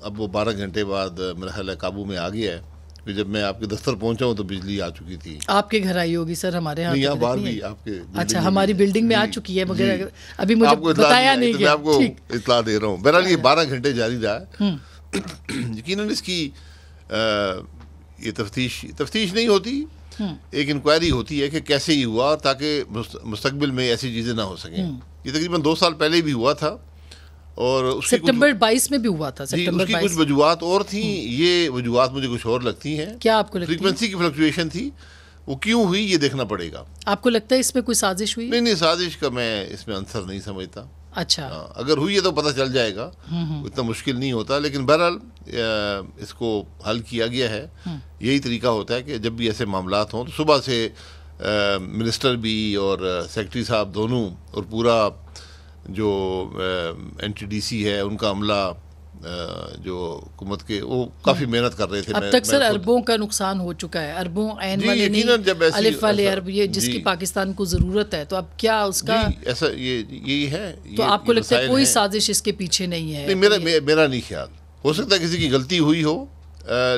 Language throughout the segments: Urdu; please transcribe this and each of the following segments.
اب وہ 12 گھنٹے بعد میرا خیال ہے قابو میں آ گیا ہے. پھر جب میں آپ کے دفتر پہنچا ہوں تو بجلی آ چکی تھی. آپ کے گھر آئی ہوگی سر, ہمارے نہیں یہاں یہاں باہر بھی آپ کے اچھا ہماری بلڈنگ میں آ چکی ہے, مگر ابھی مجھے بتایا نہیں میں گیا. آپ کو اطلاع دے رہا ہوں. بہرحال یہ 12 گھنٹے جاری رہا ہے. یقیناً اس کی یہ تفتیش نہیں ہوتی, ایک انکوائری ہوتی ہے کہ کیسے ہی ہوا, تاکہ مستقبل میں ایسی چیزیں نہ ہو سکیں. یہ تقریباً 2 سال پہلے بھی ہوا تھا, اور اس سپٹمبر 22 میں بھی ہوا تھا. اس کی کچھ وجوہات اور تھیں, یہ وجوہات مجھے کچھ اور لگتی ہیں. کیا آپ کو لگتی ہے؟ فریکوینسی کی فلکچویشن تھی, وہ کیوں ہوئی یہ دیکھنا پڑے گا. آپ کو لگتا ہے اس میں کوئی سازش ہوئی؟ نہیں سازش کا میں اس میں عنصر نہیں سمجھتا. اچھا, اگر ہوئی ہے تو پتہ چل جائے گا, اتنا مشکل نہیں ہوتا. لیکن بہرحال اس کو حل کیا گیا ہے. یہی طریقہ ہوتا ہے کہ جب بھی ایسے معاملات ہوں تو صبح سے منسٹر بھی اور سیکرٹری صاحب دونوں اور پورا جو این ٹی ڈی سی ہے ان کا عملہ, جو حکومت کے, وہ کافی محنت کر رہے تھے. اب تک سر اربوں کا نقصان ہو چکا ہے, اربوں عین والے نہیں, الف والے ارب, یہ جس کی پاکستان کو ضرورت ہے. تو اب کیا اس کا ایسا یہی ہے. تو آپ کو لگتا ہے کوئی سازش اس کے پیچھے نہیں ہے؟ نہیں, میرا نہیں خیال. ہو سکتا ہے کسی کی غلطی ہوئی ہو,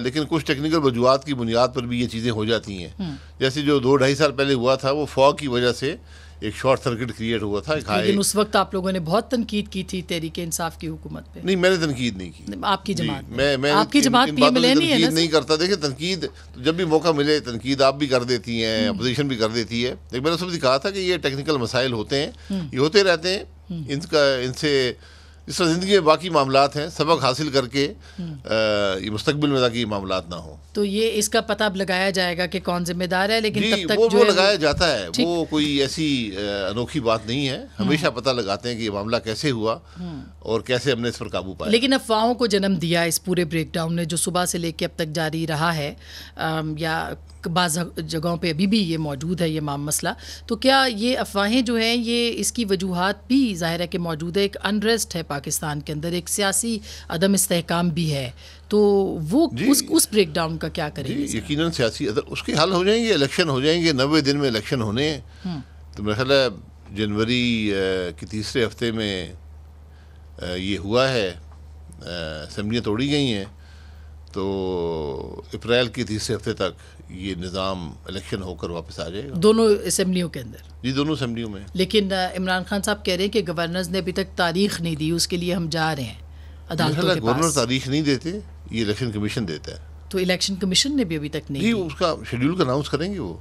لیکن کچھ ٹیکنیکل وجوہات کی بنیاد پر بھی یہ چیزیں ہو جاتی ہیں. جیسے جو 2-2.5 سال پہلے ہوا تھا, وہ فاگ کی وجہ سے ایک شارٹ سرکٹ کریٹ ہوا تھا. لیکن اس وقت آپ لوگوں نے بہت تنقید کی تھی تحریک انصاف کی حکومت پہ. نہیں, میں نے تنقید نہیں کی. آپ کی جماعت, میں آپ کی جماعت پی ایم ایل اے نہیں کرتا. دیکھیں تنقید جب بھی موقع ملے, تنقید آپ بھی کر دیتی ہیں, اپوزیشن بھی کر دیتی ہے. لیکن میں نے اس وقت کہا تھا کہ یہ ٹیکنیکل مسائل ہوتے ہیں, یہ ہوتے رہتے ہیں. ان سے اس طرح زندگی میں باقی معاملات ہیں, سبق حاصل کر کے یہ مستقبل میں تاکہ یہ معاملات نہ ہوں. تو یہ اس کا پتہ اب لگایا جائے گا کہ کون ذمہ دار ہے. لیکن تب تک وہ لگایا جاتا ہے, وہ کوئی ایسی انوکھی بات نہیں ہے. ہمیشہ پتہ لگاتے ہیں کہ یہ معاملہ کیسے ہوا اور کیسے ہم نے اس پر قابو پایا. لیکن افواہوں کو جنم دیا اس پورے بریک ڈاؤن نے, جو صبح سے لے کے اب تک جاری رہا ہے, یا بعض جگہوں پہ ابھی بھی یہ موجود ہے یہ مسئلہ. تو کیا یہ افواہیں جو ہیں, یہ اس کی وجوہات بھی ظاہر ہے کہ موجود ہے. ایک انریسٹ ہے پاکستان کے اندر, ایک سیاسی عدم استحکام بھی ہے. تو وہ اس بریک ڈاؤن کا کیا کریں گے؟ یقیناً سیاسی اس کے حل ہو جائیں گے. الیکشن ہو جائیں گے, 90 دن میں الیکشن ہونے ہیں. تو میرا خیال ہے جنوری کے تیسرے ہفتے میں یہ ہوا ہے, اسمبلیاں توڑی گئی ہیں. تو اپریل کے تیسرے ہفتے تک یہ نظام الیکشن ہو کر واپس آ جائے گا دونوں اسمبلیوں کے اندر. جی, دونوں اسمبلیوں میں. لیکن عمران خان صاحب کہہ رہے ہیں کہ گورنرز نے ابھی تک تاریخ نہیں دی, اس کے لیے ہم جا رہے ہیں عدالتوں کے پاس. گورنر تاریخ نہیں دیتے, یہ الیکشن کمیشن دیتا ہے. تو الیکشن کمیشن نے بھی ابھی تک نہیں جی, اس کا شیڈیول کا اناؤنس کریں گے وہ.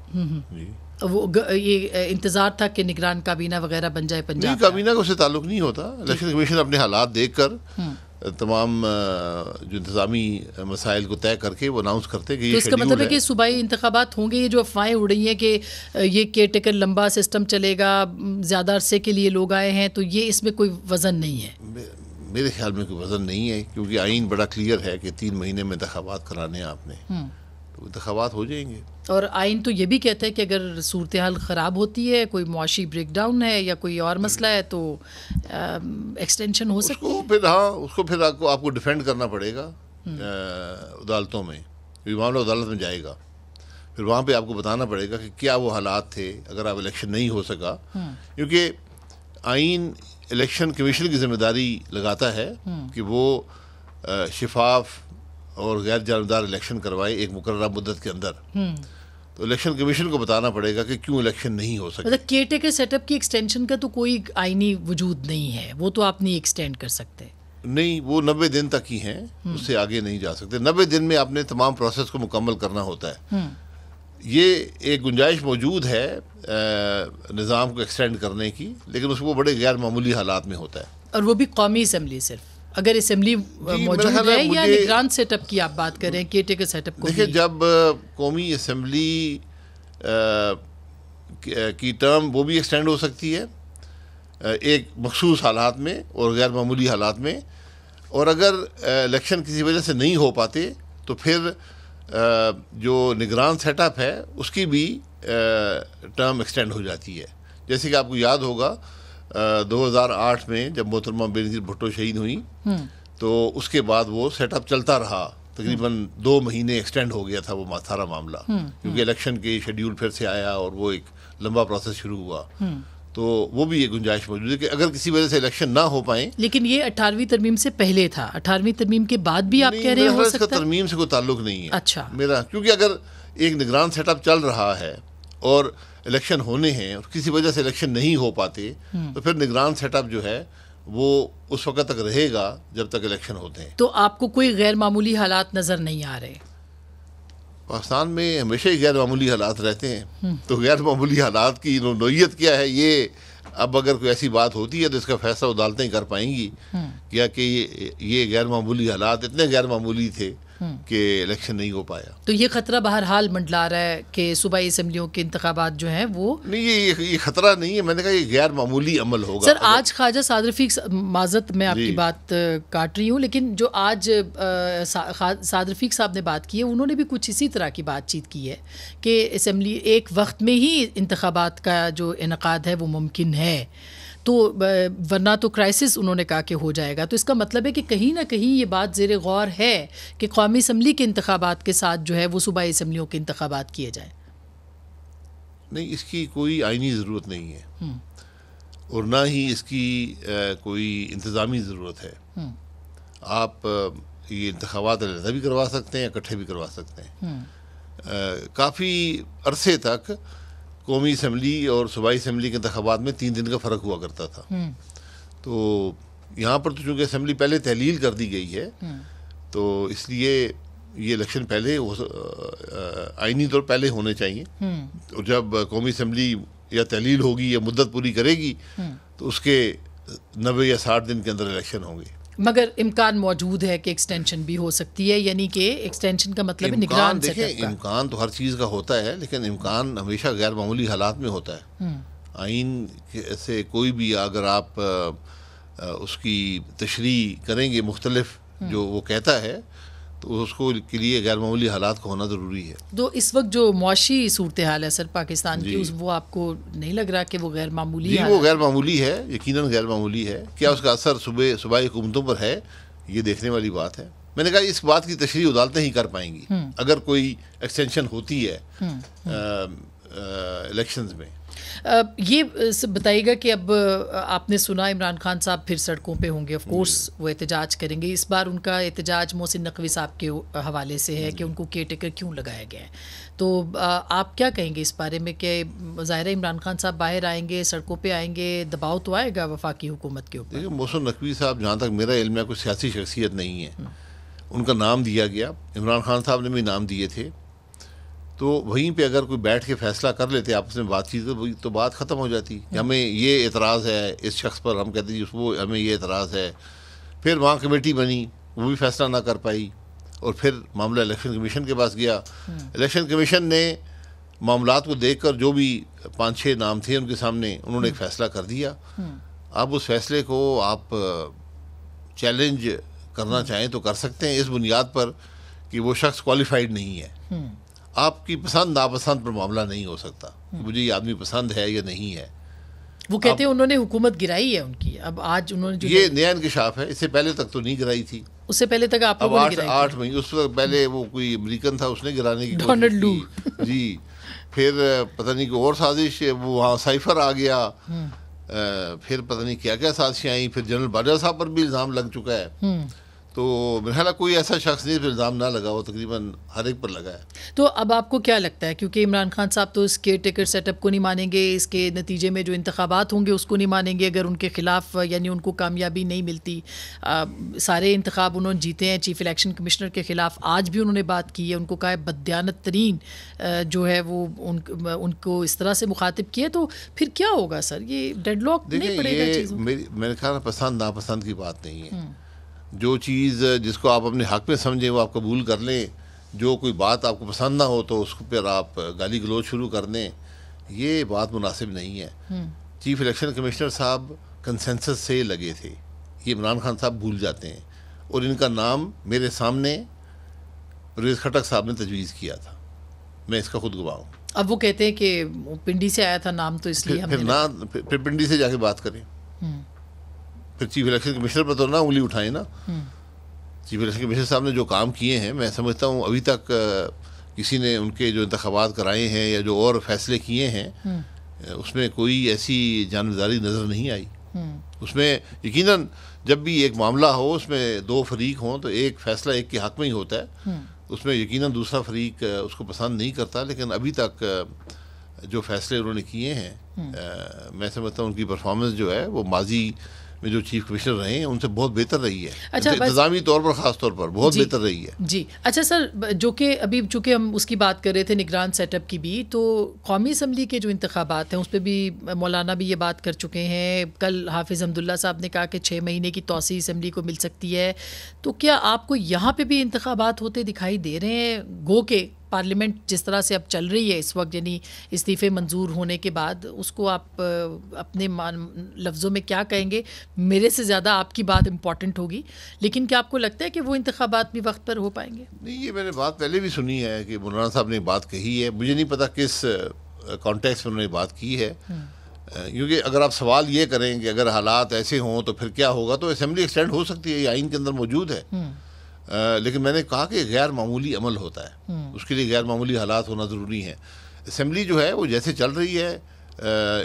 جی, وہ یہ انتظار تھا کہ نگران کابینہ وغیرہ بن جائے پنجاب. نہیں, کابینہ کا اس سے تعلق نہیں ہوتا. الیکشن کمیشن اپنے حالات دیکھ کر تمام جو انتظامی مسائل کو طے کر کے وہ اناؤنس کرتے کہ یہ اس کا مطلب ہے کہ صوبائی انتخابات ہوں گے. یہ جو افواہیں اڑ رہی ہیں کہ یہ کیئر ٹیکر لمبا سسٹم چلے گا, زیادہ عرصے کے لیے لوگ آئے ہیں, تو یہ اس میں کوئی وزن نہیں ہے. میرے خیال میں کوئی وزن نہیں ہے, کیونکہ آئین بڑا کلیئر ہے کہ 3 مہینے میں انتخابات کرانے ہیں آپ نے, تو انتخابات ہو جائیں گے. اور آئین تو یہ بھی کہتا ہے کہ اگر صورتحال خراب ہوتی ہے, کوئی معاشی بریک ڈاؤن ہے یا کوئی اور مسئلہ ہے, تو ایکسٹینشن ہو سکتی ہے. اس کو پھر آپ کو ڈیفینڈ کرنا پڑے گا عدالتوں میں. معاملہ عدالت میں جائے گا, پھر وہاں پہ آپ کو بتانا پڑے گا کہ کیا وہ حالات تھے اگر آپ الیکشن نہیں ہو سکا. کیونکہ آئین الیکشن کمیشن کی ذمہ داری لگاتا ہے کہ وہ شفاف اور غیر جانبدار الیکشن کروائے ایک مقررہ مدت کے اندر. تو الیکشن کمیشن کو بتانا پڑے گا کہ کیوں الیکشن نہیں ہو سکے. مطلب کیئر ٹیکر سیٹ اپ کی ایکسٹینشن کا تو کوئی آئینی وجود نہیں ہے, وہ تو آپ نہیں ایکسٹینڈ کر سکتے. نہیں, وہ 90 دن تک ہی ہیں, اس سے آگے نہیں جا سکتے. 90 دن میں آپ نے تمام پروسیس کو مکمل کرنا ہوتا ہے. یہ ایک گنجائش موجود ہے نظام کو ایکسٹینڈ کرنے کی, لیکن اس کو بڑے غیر معمولی حالات میں ہوتا ہے. اور وہ بھی قومی اسمبلی, صرف اگر اسمبلی موجود ہے یا نگران سیٹ اپ کی آپ بات کریں, کیئر ٹیکر سیٹ اپ کو. دیکھیں, جب قومی اسمبلی کی ٹرم وہ بھی ایکسٹینڈ ہو سکتی ہے ایک مخصوص حالات میں اور غیر معمولی حالات میں, اور اگر الیکشن کسی وجہ سے نہیں ہو پاتے تو پھر جو نگران سیٹ اپ ہے اس کی بھی ٹرم ایکسٹینڈ ہو جاتی ہے. جیسے کہ آپ کو یاد ہوگا 2008 میں جب محترمہ بینظیر بھٹو شہید ہوئیں, تو اس کے بعد وہ سیٹ اپ چلتا رہا, تقریباً 2 مہینے ایکسٹینڈ ہو گیا تھا وہ سارا معاملہ, کیونکہ الیکشن کے شیڈیول پھر سے آیا اور وہ ایک لمبا پروسیس شروع ہوا. تو وہ بھی یہ گنجائش موجود ہے کہ اگر کسی وجہ سے الیکشن نہ ہو پائیں. لیکن یہ 18ویں ترمیم سے پہلے تھا، 18ویں ترمیم کے بعد بھی آپ کہہ رہے ہو اس سکتا کا ترمیم سے کوئی تعلق نہیں ہے اچھا میرا، کیونکہ اگر ایک نگران سیٹ اپ چل رہا ہے اور الیکشن ہونے ہیں اور کسی وجہ سے الیکشن نہیں ہو پاتے تو پھر نگران سیٹ اپ جو ہے وہ اس وقت تک رہے گا جب تک الیکشن ہوتے ہیں. تو آپ کو کوئی غیر معمولی حالات نظر نہیں آ رہے؟ پاکستان میں ہمیشہ ہی غیر معمولی حالات رہتے ہیں، تو غیر معمولی حالات کی نوعیت کیا ہے یہ اب اگر کوئی ایسی بات ہوتی ہے تو اس کا فیصلہ عدالتیں کر پائیں گی کیا کہ یہ غیر معمولی حالات اتنے غیر معمولی تھے کہ الیکشن نہیں ہو پایا. تو یہ خطرہ بہرحال منڈلا رہا ہے کہ صوبائی اسمبلیوں کے انتخابات جو ہیں وہ نہیں، یہ خطرہ نہیں ہے، میں نے کہا یہ غیر معمولی عمل ہوگا. سر آج خواجہ سعد رفیق، معذرت میں آپ کی بات کاٹ رہی ہوں، لیکن جو آج سعد رفیق صاحب نے بات کی ہے انہوں نے بھی کچھ اسی طرح کی بات چیت کی ہے کہ اسمبلی ایک وقت میں ہی انتخابات کا جو انعقاد ہے وہ ممکن ہے، تو ورنہ تو کرائسس انہوں نے کہا کہ ہو جائے گا. تو اس کا مطلب ہے کہ کہیں نہ کہیں یہ بات زیر غور ہے کہ قومی اسمبلی کے انتخابات کے ساتھ جو ہے وہ صوبائی اسمبلیوں کے انتخابات کیے جائیں. نہیں، اس کی کوئی آئینی ضرورت نہیں ہے اور نہ ہی اس کی کوئی انتظامی ضرورت ہے. آپ یہ انتخابات علیحدہ بھی کروا سکتے ہیں، اکٹھے بھی کروا سکتے ہیں. کافی عرصے تک قومی اسمبلی اور صوبائی اسمبلی کے انتخابات میں 3 دن کا فرق ہوا کرتا تھا. تو یہاں پر تو چونکہ اسمبلی پہلے تحلیل کر دی گئی ہے تو اس لیے یہ الیکشن پہلے آئینی طور پہلے ہونے چاہیے، اور جب قومی اسمبلی یا تحلیل ہوگی یا مدت پوری کرے گی تو اس کے 90 یا 60 دن کے اندر الیکشن ہوں گے. مگر امکان موجود ہے کہ ایکسٹینشن بھی ہو سکتی ہے، یعنی کہ ایکسٹینشن کا مطلب نگران سیٹ اپ کا. امکان تو ہر چیز کا ہوتا ہے، لیکن امکان ہمیشہ غیر معمولی حالات میں ہوتا ہے. آئین سے کوئی بھی اگر آپ اس کی تشریح کریں گے مختلف جو وہ کہتا ہے تو اس کو کے لیے غیر معمولی حالات کا ہونا ضروری ہے. تو اس وقت جو معاشی صورتحال ہے سر پاکستان کی، وہ آپ کو نہیں لگ رہا کہ وہ غیر معمولی ہے؟ وہ غیر معمولی ہے، یقیناً غیر معمولی ہے. کیا اس کا اثر صوبائی حکومتوں پر ہے یہ دیکھنے والی بات ہے. میں نے کہا اس بات کی تشریح عدالتیں ہی کر پائیں گی اگر کوئی ایکسٹینشن ہوتی ہے الیکشنز میں. یہ بتائیے گا کہ اب آپ نے سنا عمران خان صاحب پھر سڑکوں پہ ہوں گے، آف کورس وہ احتجاج کریں گے. اس بار ان کا احتجاج محسن نقوی صاحب کے حوالے سے ہے کہ ان کو کیئر ٹیکر کیوں لگایا گیا ہے. تو آپ کیا کہیں گے اس بارے میں کہ ظاہر عمران خان صاحب باہر آئیں گے، سڑکوں پہ آئیں گے، دباؤ تو آئے گا وفاقی حکومت کے اوپر؟ دیکھیں محسن نقوی صاحب جہاں تک میرا علم ہے کوئی سیاسی شخصیت نہیں ہے. ان کا نام دیا گیا، عمران خان صاحب نے بھی نام دیے تھے، تو وہیں پہ اگر کوئی بیٹھ کے فیصلہ کر لیتے آپس میں بات چیت تو بات ختم ہو جاتی کہ ہمیں یہ اعتراض ہے اس شخص پر، ہم کہتے ہیں وہ ہمیں یہ اعتراض ہے. پھر وہاں کمیٹی بنی، وہ بھی فیصلہ نہ کر پائی اور پھر معاملہ الیکشن کمیشن کے پاس گیا. الیکشن کمیشن نے معاملات کو دیکھ کر جو بھی 5-6 نام تھے ان کے سامنے انہوں نے ایک فیصلہ کر دیا. اب اس فیصلے کو آپ چیلنج کرنا چاہیں تو کر سکتے ہیں اس بنیاد پر کہ وہ شخص کوالیفائڈ نہیں ہے. آپ کی پسند ناپسند پر معاملہ نہیں ہو سکتا کہ مجھے یہ آدمی پسند ہے یا نہیں ہے. وہ کہتے ہیں انہوں نے حکومت گرائی ہے ان کی، اب آج انہوں نے یہ نیا انکشاف ہے، اس سے پہلے تک تو نہیں گرائی تھی. اس سے پہلے تک آپ لوگوں نے گرائی 8 مہینے اس سے پہلے وہ کوئی امریکن تھا اس نے گرانے کی ڈونلڈ لو جی. پھر پتہ نہیں کوئی اور سازش، وہ وہاں سائفر آ گیا، پھر پتہ نہیں کیا کیا سازشیں آئیں، پھر جنرل باجوہ صاحب پر بھی الزام لگ چکا ہے. تو میرا خیال کوئی ایسا شخص نہیں پھر الزام نہ لگا، وہ تقریباً ہر ایک پر لگا ہے. تو اب آپ کو کیا لگتا ہے، کیونکہ عمران خان صاحب تو اس کیئر ٹیکر سیٹ اپ کو نہیں مانیں گے، اس کے نتیجے میں جو انتخابات ہوں گے اس کو نہیں مانیں گے اگر ان کے خلاف یعنی ان کو کامیابی نہیں ملتی. سارے انتخاب انہوں نے جیتے ہیں، چیف الیکشن کمشنر کے خلاف آج بھی انہوں نے بات کی ہے، ان کو کہا ہے بددیانت ترین جو ہے وہ ان کو اس طرح سے مخاطب کیا. تو پھر کیا ہوگا سر، یہ ڈیڈ لاک نہیں پڑے گا چیزوں؟ میرے خیال پسند ناپسند کی بات نہیں ہے. جو چیز جس کو آپ اپنے حق میں سمجھیں وہ آپ قبول کر لیں، جو کوئی بات آپ کو پسند نہ ہو تو اس پر آپ گالی گلوچ شروع کر دیں، یہ بات مناسب نہیں ہے. چیف الیکشن کمشنر صاحب کنسنسس سے لگے تھے، یہ عمران خان صاحب بھول جاتے ہیں، اور ان کا نام میرے سامنے پرویز خٹک صاحب نے تجویز کیا تھا، میں اس کا خود گواہ ہوں. اب وہ کہتے ہیں کہ پنڈی سے آیا تھا نام تو اس لیے پھر پنڈی سے جا کے بات کریں، پھر چیف الیکشن کمشنر پر تو نہ انگلی اٹھائیں نا. چیف الیکشن کمشنر صاحب نے جو کام کیے ہیں میں سمجھتا ہوں ابھی تک کسی نے ان کے جو انتخابات کرائے ہیں یا جو اور فیصلے کیے ہیں اس میں کوئی ایسی جانبداری نظر نہیں آئی. اس میں یقیناً جب بھی ایک معاملہ ہو اس میں دو فریق ہوں تو ایک فیصلہ ایک کے حق میں ہی ہوتا ہے. اس میں یقیناً دوسرا فریق اس کو پسند نہیں کرتا, لیکن ابھی تک جو فیصلے انہوں نے کیے ہیں میں سمجھتا ہوں ان کی پرفارمنس جو ہے وہ ماضی میں جو چیف کمشنر رہے ہیں ان سے بہت بہتر رہی ہے. اچھا, انتظامی طور پر خاص طور پر بہت بہتر رہی ہے. جی اچھا سر, جو کہ ابھی چونکہ ہم اس کی بات کر رہے تھے نگران سیٹ اپ کی بھی, تو قومی اسمبلی کے جو انتخابات ہیں اس پہ بھی مولانا بھی یہ بات کر چکے ہیں. کل حافظ حمداللہ صاحب نے کہا کہ 6 مہینے کی توسیع اسمبلی کو مل سکتی ہے. تو کیا آپ کو یہاں پہ بھی انتخابات ہوتے دکھائی دے رہے ہیں؟ گو کہ پارلیمنٹ جس طرح سے اب چل رہی ہے اس وقت, یعنی استعفے منظور ہونے کے بعد, اس کو آپ اپنے لفظوں میں کیا کہیں گے؟ میرے سے زیادہ آپ کی بات امپورٹنٹ ہوگی, لیکن کیا آپ کو لگتا ہے کہ وہ انتخابات بھی وقت پر ہو پائیں گے؟ نہیں, یہ میں نے بات پہلے بھی سنی ہے کہ مولانا صاحب نے بات کہی ہے. مجھے نہیں پتا کس کانٹیکس میں انہوں نے بات کی ہے, کیونکہ اگر آپ سوال یہ کریں کہ اگر حالات ایسے ہوں تو پھر کیا ہوگا, تو اسمبلی ایکسٹینڈ ہو سکتی ہے, یہ آئین کے اندر موجود ہے. لیکن میں نے کہا کہ غیر معمولی عمل ہوتا ہے, اس کے لیے غیر معمولی حالات ہونا ضروری ہیں. اسمبلی جو ہے وہ جیسے چل رہی ہے,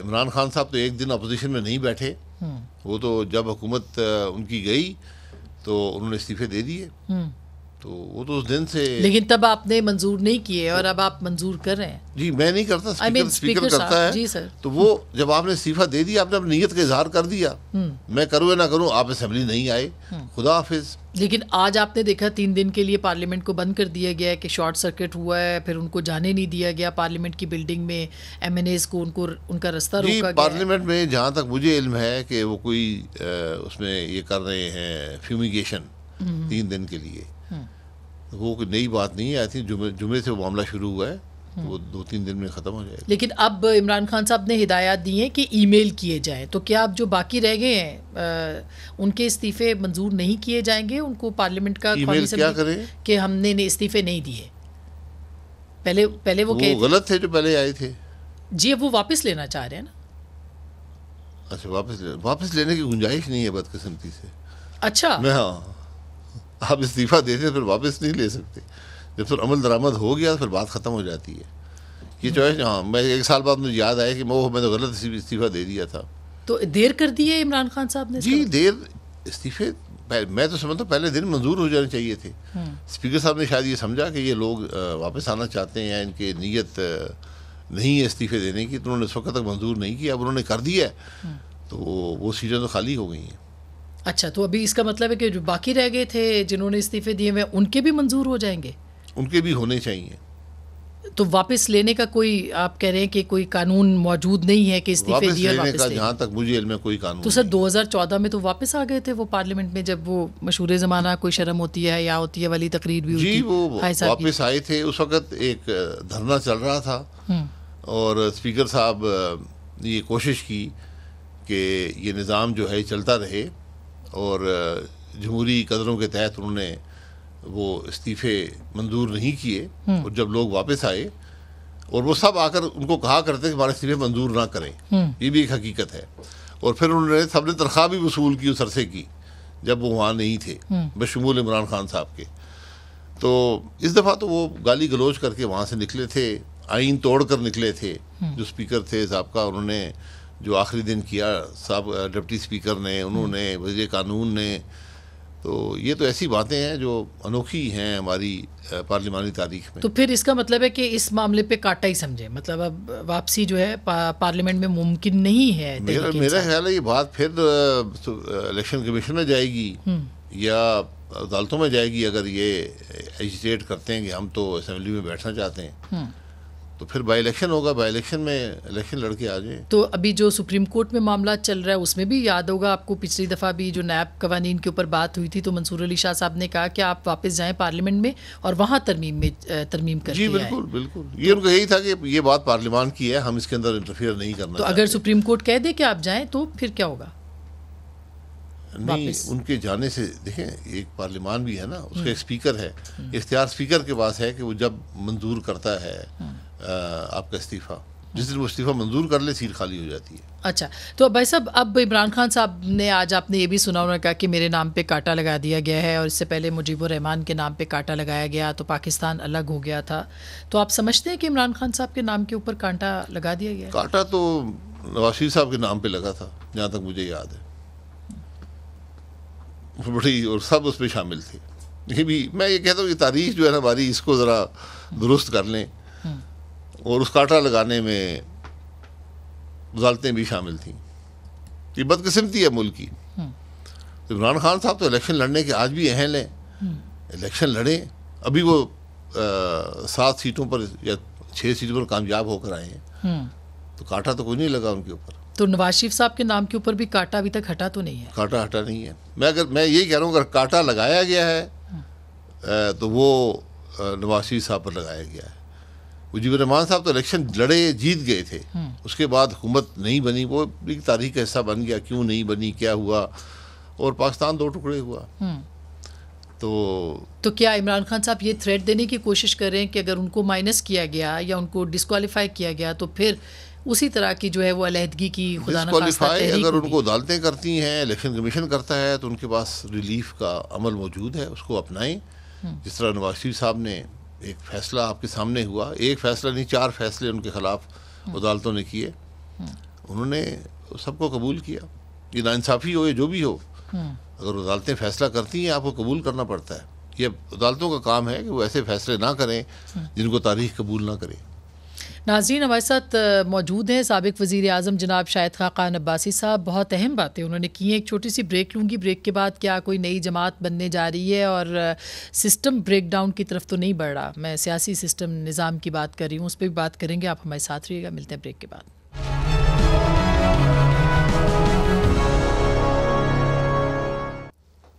عمران خان صاحب تو ایک دن اپوزیشن میں نہیں بیٹھے, وہ تو جب حکومت ان کی گئی تو انہوں نے استعفے دے دیے, تو وہ تو اس دن سے. لیکن تب آپ نے منظور نہیں کیے اور اب آپ منظور کر رہے ہیں. جی میں نہیں کرتا, اسپیکر کرتا ہے. جی سر, تو وہ جب آپ نے استعفیٰ دے دیا, آپ نے اپنی نیت کا اظہار کر دیا, میں کروں یا نہ کروں, آپ اسمبلی نہیں آئے, خدا حافظ. لیکن آج آپ نے دیکھا 3 دن کے لیے پارلیمنٹ کو بند کر دیا گیا ہے کہ شارٹ سرکٹ ہوا ہے, پھر ان کو جانے نہیں دیا گیا پارلیمنٹ کی بلڈنگ میں, ایم این ایز کو ان کا رستہ روکا گیا. پارلیمنٹ میں جہاں تک مجھے علم ہے کہ وہ کوئی اس میں یہ کر رہے ہیں فیومیگیشن 3 دن کے لیے, وہ کوئی نئی بات نہیں ہے. آئی تھنک جمعے سے وہ معاملہ شروع ہوا ہے, وہ 2-3 دن میں ختم ہو جائے گا. لیکن اب عمران خان صاحب نے ہدایات دی ہیں کہ ای میل کیے جائیں, تو کیا اب جو باقی رہ گئے ہیں ان کے استعفے منظور نہیں کیے جائیں گے؟ ان کو پارلیمنٹ کا ای میل کیا کریں کہ ہم نے استعفے نہیں دیے, پہلے وہ غلط تھے جو پہلے آئے تھے. جی اب وہ واپس لینا چاہ رہے ہیں نا. اچھا, واپس لینے کی گنجائش نہیں ہے بدقسمتی سے. اچھا, ہاں, آپ استعفیٰ دیتے پھر واپس نہیں لے سکتے. جب پھر عمل درآمد ہو گیا پھر بات ختم ہو جاتی ہے. یہ چوائس, ہاں, میں 1 سال بعد مجھے یاد آیا کہ میں تو غلط استعفیٰ دے دیا تھا. تو دیر کر دی ہے عمران خان صاحب نے؟ جی دیر, استعفے میں تو سمجھتا ہوں پہلے دن منظور ہو جانے چاہیے تھے. اسپیکر صاحب نے شاید یہ سمجھا کہ یہ لوگ واپس آنا چاہتے ہیں, ان کی نیت نہیں ہے استعفے دینے کی, تو انہوں نے اس وقت تک منظور نہیں کیا. اب انہوں نے کر دیا تو وہ سیٹیں تو خالی ہو گئی ہیں. اچھا, تو ابھی اس کا مطلب ہے کہ جو باقی رہ گئے تھے جنہوں نے استعفے دیے ہوئے ان کے بھی منظور ہو جائیں گے؟ ان کے بھی ہونے چاہیے. تو واپس لینے کا کوئی, آپ کہہ رہے ہیں کہ کوئی قانون موجود نہیں ہے کہ استعفے دیے اور واپس لینے کا؟ جہاں تک مجھے علم ہے کوئی قانون. تو سر 2014 میں تو واپس آ گئے تھے وہ پارلیمنٹ میں, جب وہ مشہور زمانہ کوئی شرم ہوتی ہے یا ہوتی ہے والی تقریر بھی ہوئی تھی. جی وہ واپس آئے تھے, اس وقت ایک دھرنا چل رہا تھا اور اسپیکر صاحب نے یہ کوشش کی کہ یہ نظام جو ہے چلتا رہے, اور جمہوری قدروں کے تحت انہوں نے وہ استعفے منظور نہیں کیے. اور جب لوگ واپس آئے, اور وہ سب آ کر ان کو کہا کرتے کہ ہمارے استعفے منظور نہ کریں, یہ بھی ایک حقیقت ہے. اور پھر انہوں نے سب نے تنخواہ بھی وصول کی اس عرصے کی جب وہ وہاں نہیں تھے, بشمول عمران خان صاحب کے. تو اس دفعہ تو وہ گالی گلوچ کر کے وہاں سے نکلے تھے, آئین توڑ کر نکلے تھے. جو اسپیکر تھے ضابطہ, انہوں نے جو آخری دن کیا صاحب ڈپٹی اسپیکر نے, انہوں نے, وزیر قانون نے, تو یہ تو ایسی باتیں ہیں جو انوکھی ہیں ہماری پارلیمانی تاریخ میں. تو پھر اس کا مطلب ہے کہ اس معاملے پہ کاٹا ہی سمجھے, مطلب اب واپسی جو ہے پارلیمنٹ میں ممکن نہیں ہے. میرا خیال ہے یہ بات پھر الیکشن کمیشن میں جائے گی یا عدالتوں میں جائے گی. اگر یہ ایجیٹیٹ کرتے ہیں کہ ہم تو اسمبلی میں بیٹھنا چاہتے ہیں, تو پھر بائی الیکشن ہوگا, بائی الیکشن میں الیکشن لڑ کے آ جائیں. تو ابھی جو سپریم کورٹ میں معاملہ چل رہا ہے اس میں بھی یاد ہوگا آپ کو, پچھلی دفعہ بھی جو نیب قوانین کے اوپر بات ہوئی تھی تو منصور علی شاہ صاحب نے کہا کہ آپ واپس جائیں پارلیمنٹ میں اور وہاں ترمیم کر کے. جی بالکل بالکل, یہ ان کا یہی تھا کہ یہ بات پارلیمان کی ہے, ہم اس کے اندر انٹرفیئر نہیں کرنا. تو اگر سپریم کورٹ کہہ دے کہ آپ جائیں تو پھر کیا ہوگا؟ نہیں, ان کے جانے سے دیکھیں ایک پارلیمان بھی ہے نا, اس کا ایک اسپیکر ہے, اختیار اسپیکر کے پاس ہے کہ وہ جب منظور کرتا ہے آپ کا استعفیٰ, جس دن وہ استعفیٰ منظور کر لے سیٹ خالی ہو جاتی ہے. اچھا, تو بھائی صاحب اب عمران خان صاحب نے آج آپ نے یہ بھی سنا, انہوں نے کہا کہ میرے نام پہ کانٹا لگا دیا گیا ہے, اور اس سے پہلے مجیب الرحمان کے نام پہ کانٹا لگایا گیا تو پاکستان الگ ہو گیا تھا. تو آپ سمجھتے ہیں کہ عمران خان صاحب کے نام کے اوپر کانٹا لگا دیا گیا؟ کانٹا تو نواز شریف صاحب کے نام پہ لگا تھا جہاں تک مجھے یاد ہے, بڑی, اور سب اس پہ شامل تھے. یہ بھی میں یہ کہتا ہوں کہ تاریخ جو ہے نا ہماری, اس کو ذرا درست کر لیں. اور اس کانٹا لگانے میں وزارتیں بھی شامل تھیں. یہ بدقسمتی ہے ملک کی. عمران خان صاحب تو الیکشن لڑنے کے آج بھی اہل ہیں, الیکشن لڑیں. ابھی وہ 7 سیٹوں پر یا 6 سیٹوں پر کامیاب ہو کر آئے ہیں, تو کانٹا تو کوئی نہیں لگا ان کے اوپر. تو نواز شریف صاحب کے نام کے اوپر بھی کانٹا ابھی تک ہٹا تو نہیں ہے؟ کانٹا ہٹا نہیں ہے. میں یہی کہہ رہا ہوں, اگر کانٹا لگایا گیا ہے تو وہ نواز شریف صاحب پر لگایا گیا ہے. مجیب الرحمان صاحب تو الیکشن لڑے, جیت گئے تھے, اس کے بعد حکومت نہیں بنی, وہ ایک تاریخ کا حصہ بن گیا. کیوں نہیں بنی, کیا ہوا, اور پاکستان 2 ٹکڑے ہوا. تو کیا عمران خان صاحب یہ تھریٹ دینے کی کوشش کر رہے ہیں کہ اگر ان کو مائنس کیا گیا یا ان کو ڈسکوالیفائی کیا گیا تو پھر اسی طرح کی جو ہے وہ علیحدگی کی خدا نخواستہ تحریک ہوگی؟ اگر ان کو عدالتیں کرتی ہیں, الیکشن کمیشن کرتا ہے, تو ان کے پاس ریلیف کا عمل موجود ہے, اس کو اپنائیں. جس طرح نواز شریف صاحب نے ایک فیصلہ آپ کے سامنے ہوا, ایک فیصلہ نہیں 4 فیصلے ان کے خلاف عدالتوں نے کیے, انہوں نے سب کو قبول کیا. یہ ناانصافی ہو یا جو بھی ہو, اگر عدالتیں فیصلہ کرتی ہیں آپ کو قبول کرنا پڑتا ہے. یہ عدالتوں کا کام ہے کہ وہ ایسے فیصلے نہ کریں جن کو تاریخ قبول نہ کرے. ناظرین, ہمارے ساتھ موجود ہیں سابق وزیر اعظم جناب شاہد خاقان عباسی صاحب. بہت اہم باتیں انہوں نے کی ہیں. ایک چھوٹی سی بریک لوں گی, بریک کے بعد کیا کوئی نئی جماعت بننے جا رہی ہے اور سسٹم بریک ڈاؤن کی طرف تو نہیں بڑھ رہا, میں سیاسی سسٹم نظام کی بات کر رہی ہوں, اس پہ بھی بات کریں گے. آپ ہمارے ساتھ رہیے گا, ملتے ہیں بریک کے بعد.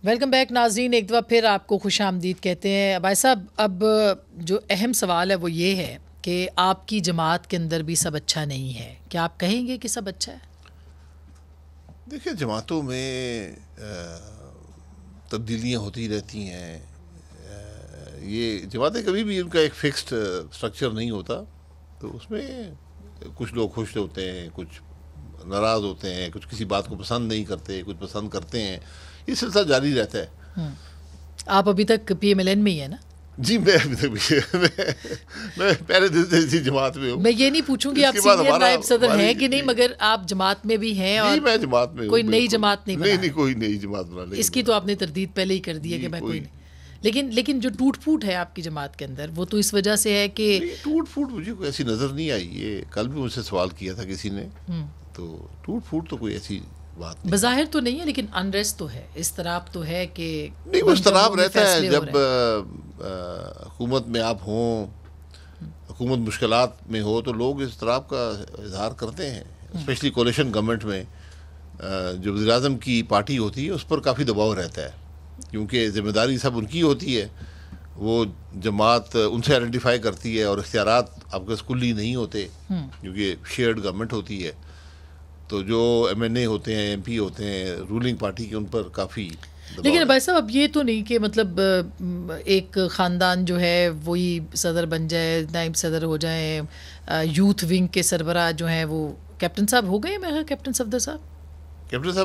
ویلکم بیک ناظرین, ایک دفعہ پھر آپ کو خوش آمدید کہتے ہیں. بھائی صاحب, اب جو اہم سوال ہے وہ یہ ہے کہ آپ کی جماعت کے اندر بھی سب اچھا نہیں ہے. کیا آپ کہیں گے کہ سب اچھا ہے؟ دیکھیں, جماعتوں میں تبدیلیاں ہوتی رہتی ہیں. یہ جماعتیں کبھی بھی ان کا ایک فکسڈ اسٹرکچر نہیں ہوتا, تو اس میں کچھ لوگ خوش ہوتے ہیں, کچھ ناراض ہوتے ہیں, کچھ کسی بات کو پسند نہیں کرتے, کچھ پسند کرتے ہیں. یہ سلسلہ جاری رہتا ہے. آپ ابھی تک پی ایم ایل این میں ہی ہیں نا؟ جی, میں ابھی تک میں پہلے دن سے اسی جماعت میں ہوں. میں یہ نہیں پوچھوں گی آپ سینئر نائب صدر ہیں کہ نہیں, مگر آپ جماعت میں بھی ہیں. اور میں جماعت میں کوئی نئی جماعت نہیں, کوئی نئی جماعت بنا لیں. اس کی تو آپ نے تردید پہلے ہی کر دی ہے کہ میں کوئی نہیں. لیکن جو ٹوٹ پھوٹ ہے آپ کی جماعت کے اندر, وہ تو اس وجہ سے ہے کہ ٹوٹ پھوٹ مجھے کوئی ایسی نظر نہیں آئی. یہ کل بھی مجھ سے سوال کیا تھا کسی نے, تو ٹوٹ پھوٹ تو کوئی ایسی بات نہیں. بظاہر تو نہیں ہے, لیکن انریسٹ تو ہے, اضطراب تو ہے کہ نہیں, وہ اضطراب رہتا ہے. جب حکومت میں آپ ہوں, حکومت مشکلات میں ہو, تو لوگ اس اضطراب کا اظہار کرتے ہیں. اسپیشلی کولیشن گورنمنٹ میں جو وزیر اعظم کی پارٹی ہوتی ہے اس پر کافی دباؤ رہتا ہے, کیونکہ ذمہ داری سب ان کی ہوتی ہے. وہ جماعت ان سے آئیڈینٹیفائی کرتی ہے, اور اختیارات آپ کے کلی نہیں ہوتے کیونکہ شیئرڈ گورنمنٹ ہوتی ہے. تو جو ایم این اے ہوتے ہیں, ایم پی ہوتے ہیں رولنگ پارٹی کے, ان پر کافی. لیکن بھائی صاحب, اب یہ تو نہیں کہ مطلب ایک خاندان جو ہے وہی صدر بن جائے, نائب صدر ہو جائیں. یوتھ ونگ کے سربراہ جو ہیں وہ کیپٹن صاحب ہو گئے. میں کیپٹن صفدر صاحب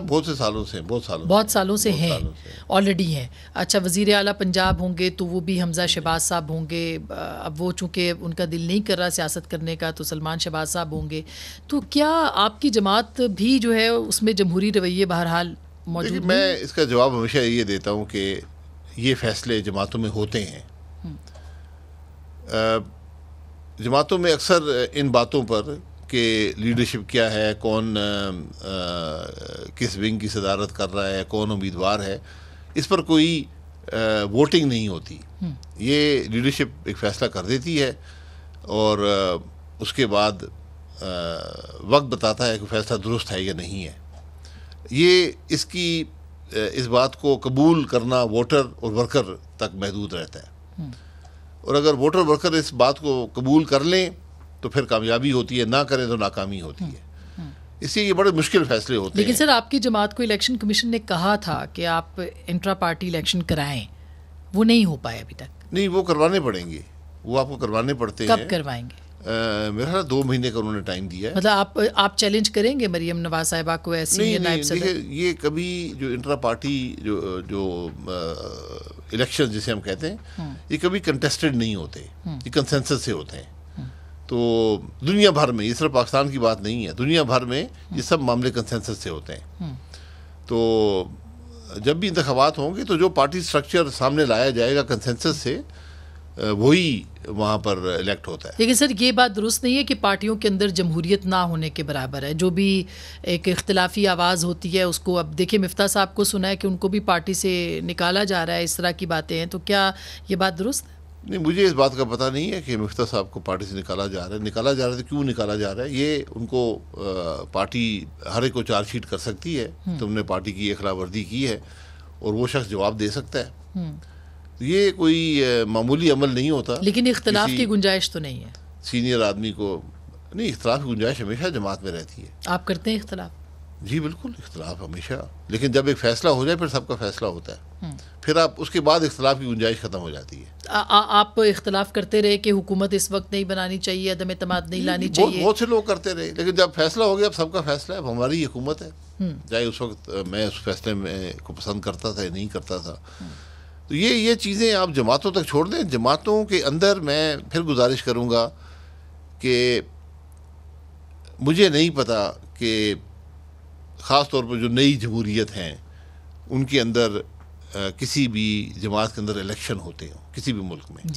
بہت سالوں سے ہیں, آلریڈی ہیں. اچھا, وزیر اعلیٰ پنجاب ہوں گے تو وہ بھی حمزہ شہباز صاحب ہوں گے. اب وہ چونکہ ان کا دل نہیں کر رہا سیاست کرنے کا, تو سلمان شہباز صاحب ہوں گے. تو کیا آپ کی جماعت بھی جو ہے اس میں جمہوری رویے بہرحال موجود ہیں؟ میں اس کا جواب ہمیشہ یہ دیتا ہوں کہ یہ فیصلے جماعتوں میں ہوتے ہیں. جماعتوں میں اکثر ان باتوں پر کہ لیڈرشپ کیا ہے, کون کس ونگ کی صدارت کر رہا ہے, کون امیدوار ہے, اس پر کوئی ووٹنگ نہیں ہوتی. یہ لیڈرشپ ایک فیصلہ کر دیتی ہے, اور اس کے بعد وقت بتاتا ہے کہ فیصلہ درست ہے یا نہیں ہے. یہ اس بات کو قبول کرنا ووٹر اور ورکر تک محدود رہتا ہے, اور اگر ووٹر ورکر اس بات کو قبول کر لیں تو پھر کامیابی ہوتی ہے, نہ کریں تو ناکامی ہوتی ہے. اس لیے یہ بڑے مشکل فیصلے ہوتے ہیں. لیکن سر, آپ کی جماعت کو الیکشن کمیشن نے کہا تھا کہ آپ انٹرا پارٹی الیکشن کرائیں, وہ نہیں ہو پائے ابھی تک. نہیں, وہ کروانے پڑیں گے, وہ آپ کو کروانے پڑتے ہیں. کب کروائیں گے؟ میرا 2 مہینے کا انہوں نے ٹائم دیا ہے. مطلب آپ چیلنج کریں گے مریم نواز صاحبہ کو ایسی نائب صدر؟ دیکھیے یہ کبھی جو انٹرا پارٹی جو الیکشن جسے ہم کہتے ہیں یہ کبھی کنٹیسٹڈ نہیں ہوتے, یہ کنسنسس سے ہوتے ہیں. تو دنیا بھر میں, یہ صرف پاکستان کی بات نہیں ہے, دنیا بھر میں یہ سب معاملے کنسنسس سے ہوتے ہیں. تو جب بھی انتخابات ہوں گے تو جو پارٹی سٹرکچر سامنے لایا جائے گا کنسنسس سے وہی وہاں پر الیکٹ ہوتا ہے. لیکن سر یہ بات درست نہیں ہے کہ پارٹیوں کے اندر جمہوریت نہ ہونے کے برابر ہے. جو بھی ایک اختلافی آواز ہوتی ہے اس کو, اب دیکھیں مفتاح صاحب کو سنا ہے کہ ان کو بھی پارٹی سے نکالا جا رہا ہے, اس طرح کی باتیں ہیں, تو کیا یہ بات درست ہے؟ نہیں, مجھے اس بات کا پتہ نہیں ہے کہ مفتاح صاحب کو پارٹی سے نکالا جا رہا ہے. نکالا جا رہا ہے تو کیوں نکالا جا رہا ہے, یہ ان کو پارٹی ہر ایک کو چارج شیٹ کر سکتی ہے تم نے پارٹی کی خلاف ورزی کی ہے, اور وہ شخص جواب دے سکتا ہے. یہ کوئی معمولی عمل نہیں ہوتا. لیکن اختلاف کی گنجائش تو نہیں ہے سینئر آدمی کو. نہیں, اختلاف کی گنجائش ہمیشہ جماعت میں رہتی ہے. آپ کرتے ہیں اختلاف؟ جی بالکل, اختلاف ہمیشہ, لیکن جب ایک فیصلہ ہو جائے پھر سب کا فیصلہ ہوتا ہے, پھر آپ اس کے بعد اختلاف کی گنجائش ختم ہو جاتی ہے. آپ اختلاف کرتے رہے کہ حکومت اس وقت نہیں بنانی چاہیے, عدم اعتماد نہیں لانی چاہیے. بہت سے لوگ کرتے رہے, لیکن جب فیصلہ ہو گیا اب سب کا فیصلہ ہے. اب ہماری حکومت ہے, چاہے اس وقت میں اس فیصلے میں کو پسند کرتا تھا یا نہیں کرتا تھا. تو یہ چیزیں آپ جماعتوں تک چھوڑ دیں. جماعتوں کے اندر میں پھر گزارش کروں گا کہ مجھے نہیں پتا کہ خاص طور پر جو نئی جمہوریت ہیں ان کے اندر کسی بھی جماعت کے اندر الیکشن ہوتے ہوں کسی بھی ملک میں.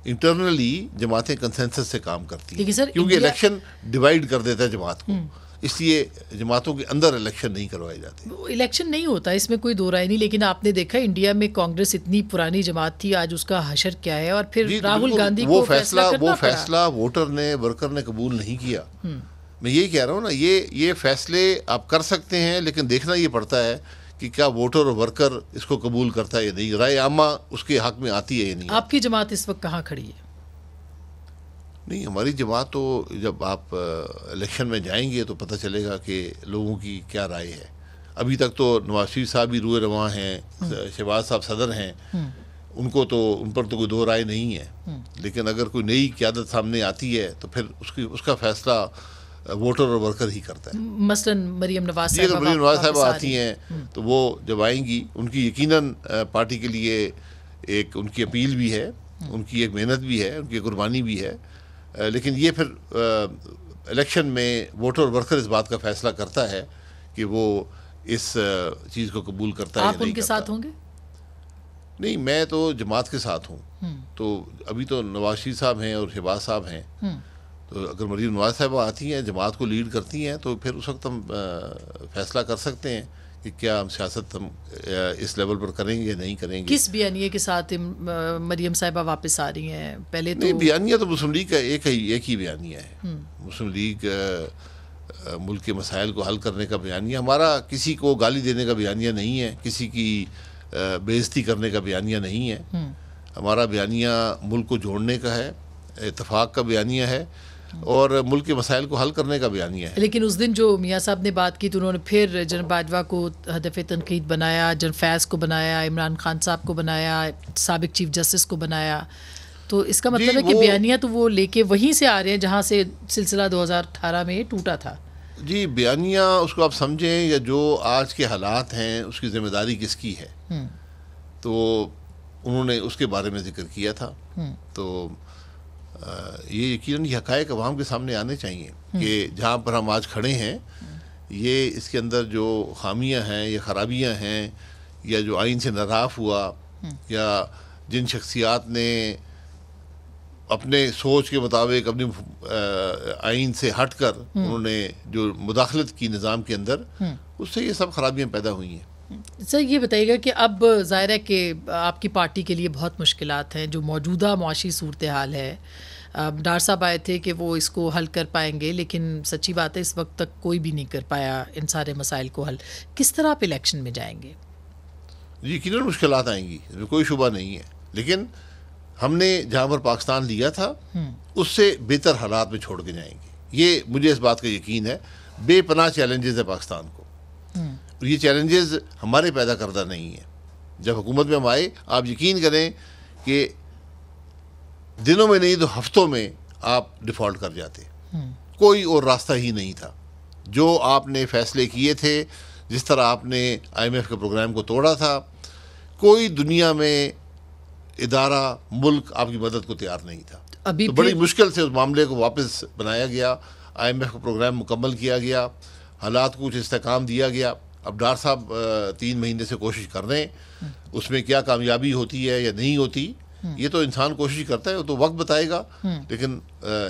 انٹرنلی جماعتیں کنسنسس سے کام کرتی ہیں, کیونکہ الیکشن ڈیوائیڈ کر دیتا ہے جماعت کو, اس لیے جماعتوں کے اندر الیکشن نہیں کروائے جاتے. الیکشن نہیں ہوتا, اس میں کوئی دو رائے نہیں, لیکن آپ نے دیکھا انڈیا میں کانگریس اتنی پرانی جماعت تھی, آج اس کا حشر کیا ہے, اور پھر راہل گاندھی کو وہ فیصلہ ووٹر نے ورکر نے قبول نہیں کیا. میں یہی کہہ رہا ہوں نا, یہ فیصلے آپ کر سکتے ہیں, لیکن دیکھنا یہ پڑتا ہے کہ کیا ووٹر اور ورکر اس کو قبول کرتا ہے یا نہیں, رائے عامہ اس کے حق میں آتی ہے یا نہیں. آپ کی جماعت اس وقت کہاں کھڑی ہے؟ نہیں, ہماری جماعت تو جب آپ الیکشن میں جائیں گے تو پتہ چلے گا کہ لوگوں کی کیا رائے ہے. ابھی تک تو نواز شریف صاحب بھی روئے رواں ہیں, شہباز صاحب صدر ہیں, ان پر تو کوئی دو رائے نہیں ہے. لیکن اگر کوئی نئی قیادت سامنے آتی ہے تو پھر اس کا فیصلہ ووٹر اور ورکر ہی کرتا ہے. مثلاً مریم نواز صاحبہ آتی ہیں تو وہ جب آئیں گی, ان کی یقیناً پارٹی کے لیے ایک ان کی اپیل بھی ہے, ان کی ایک محنت بھی ہے, ان کی قربانی بھی ہے. لیکن یہ پھر الیکشن میں ووٹر اور ورکر اس بات کا فیصلہ کرتا ہے کہ وہ اس چیز کو قبول کرتا ہے یا نہیں کرتا. آپ ان کے ساتھ ہوں گے؟ نہیں, میں تو جماعت کے ساتھ ہوں. تو ابھی تو نواز شریف صاحب ہیں اور شہباز صاحب ہیں, تو اگر مریم نواز صاحبہ آتی ہیں, جماعت کو لیڈ کرتی ہیں, تو پھر اس وقت ہم فیصلہ کر سکتے ہیں کہ کیا ہم سیاست ہم اس لیول پر کریں گے یا نہیں کریں گے. کس بیانیے کے ساتھ مریم صاحبہ واپس آ رہی ہیں؟ پہلے تو نہیں, بیانیہ تو مسلم لیگ کا ایک ہی بیانیہ ہے. مسلم لیگ ملک کے مسائل کو حل کرنے کا بیانیہ, ہمارا کسی کو گالی دینے کا بیانیہ نہیں ہے, کسی کی بے عزتی کرنے کا بیانیہ نہیں ہے. ہمارا بیانیہ ملک کو جوڑنے کا ہے, اتفاق کا بیانیہ ہے, اور ملک کے مسائل کو حل کرنے کا بیانیہ ہے. لیکن اس دن جو میاں صاحب نے بات کی تو انہوں نے پھر جنرل باجوہ کو ہدف تنقید بنایا, جنرل فیض کو بنایا, عمران خان صاحب کو بنایا, سابق چیف جسٹس کو بنایا. تو اس کا مطلب ہے کہ بیانیہ تو وہ لے کے وہیں سے آ رہے ہیں جہاں سے سلسلہ 2018 میں ٹوٹا تھا. جی, بیانیہ اس کو آپ سمجھیں یا جو آج کے حالات ہیں اس کی ذمہ داری کس کی ہے, تو انہوں نے اس کے بارے میں ذکر کیا تھا. تو یہ یقیناً یہ حقائق عوام کے سامنے آنے چاہیے کہ جہاں پر ہم آج کھڑے ہیں یہ اس کے اندر جو خامیاں ہیں یا خرابیاں ہیں, یا جو آئین سے ناراف ہوا, یا جن شخصیات نے اپنے سوچ کے مطابق اپنی آئین سے ہٹ کر انہوں نے جو مداخلت کی نظام کے اندر, اس سے یہ سب خرابیاں پیدا ہوئی ہیں. سر یہ بتائیے گا کہ اب ظاہر ہے کہ آپ کی پارٹی کے لیے بہت مشکلات ہیں, جو موجودہ معاشی صورتحال ہے. ڈار صاحب آئے تھے کہ وہ اس کو حل کر پائیں گے, لیکن سچی بات ہے اس وقت تک کوئی بھی نہیں کر پایا ان سارے مسائل کو حل. کس طرح آپ الیکشن میں جائیں گے؟ جی, یقیناً مشکلات آئیں گی, کوئی شبہ نہیں ہے, لیکن ہم نے جہاں پر پاکستان لیا تھا اس سے بہتر حالات میں چھوڑ کے جائیں گے. یہ مجھے اس بات کا یقین ہے. بے پناہ چیلنجز ہیں پاکستان کو, اور یہ چیلنجز ہمارے پیدا کردہ نہیں ہیں. جب حکومت میں ہم آئے, آپ یقین کریں کہ دنوں میں نہیں تو ہفتوں میں آپ ڈیفالٹ کر جاتے. کوئی اور راستہ ہی نہیں تھا. جو آپ نے فیصلے کیے تھے, جس طرح آپ نے آئی ایم ایف کے پروگرام کو توڑا تھا, کوئی دنیا میں ادارہ, ملک آپ کی مدد کو تیار نہیں تھا. تو بڑی مشکل سے اس معاملے کو واپس بنایا گیا, آئی ایم ایف کا پروگرام مکمل کیا گیا, حالات کو کچھ استحکام دیا گیا. اب ڈار صاحب 3 مہینے سے کوشش کر رہے ہیں, اس میں کیا کامیابی ہوتی ہے یا نہیں ہوتی یہ تو انسان کوشش کرتا ہے, وہ تو وقت بتائے گا. لیکن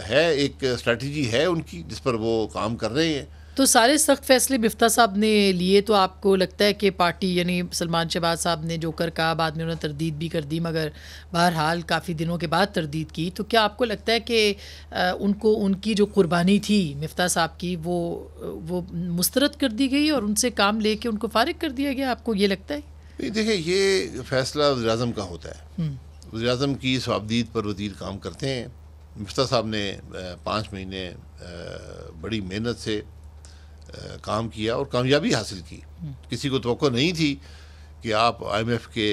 ہے ایک اسٹریٹجی ہے ان کی جس پر وہ کام کر رہے ہیں. تو سارے سخت فیصلے مفتاح صاحب نے لیے, تو آپ کو لگتا ہے کہ پارٹی یعنی سلمان شہباز صاحب نے جو کہا, بعد میں انہوں نے تردید بھی کر دی, مگر بہرحال کافی دنوں کے بعد تردید کی, تو کیا آپ کو لگتا ہے کہ ان کی جو قربانی تھی مفتاح صاحب کی وہ مسترد کر دی گئی اور ان سے کام لے کے ان کو فارغ کر دیا گیا؟ آپ کو یہ لگتا ہے؟ دیکھیں, یہ فیصلہ وزیر اعظم کا ہوتا ہے. وزیر اعظم کی صوابدید پر وزیر کام کرتے ہیں. مفتاح صاحب نے 5 مہینے بڑی محنت سے کام کیا اور کامیابی حاصل کی. کسی کو توقع نہیں تھی کہ آپ آئی ایم ایف کے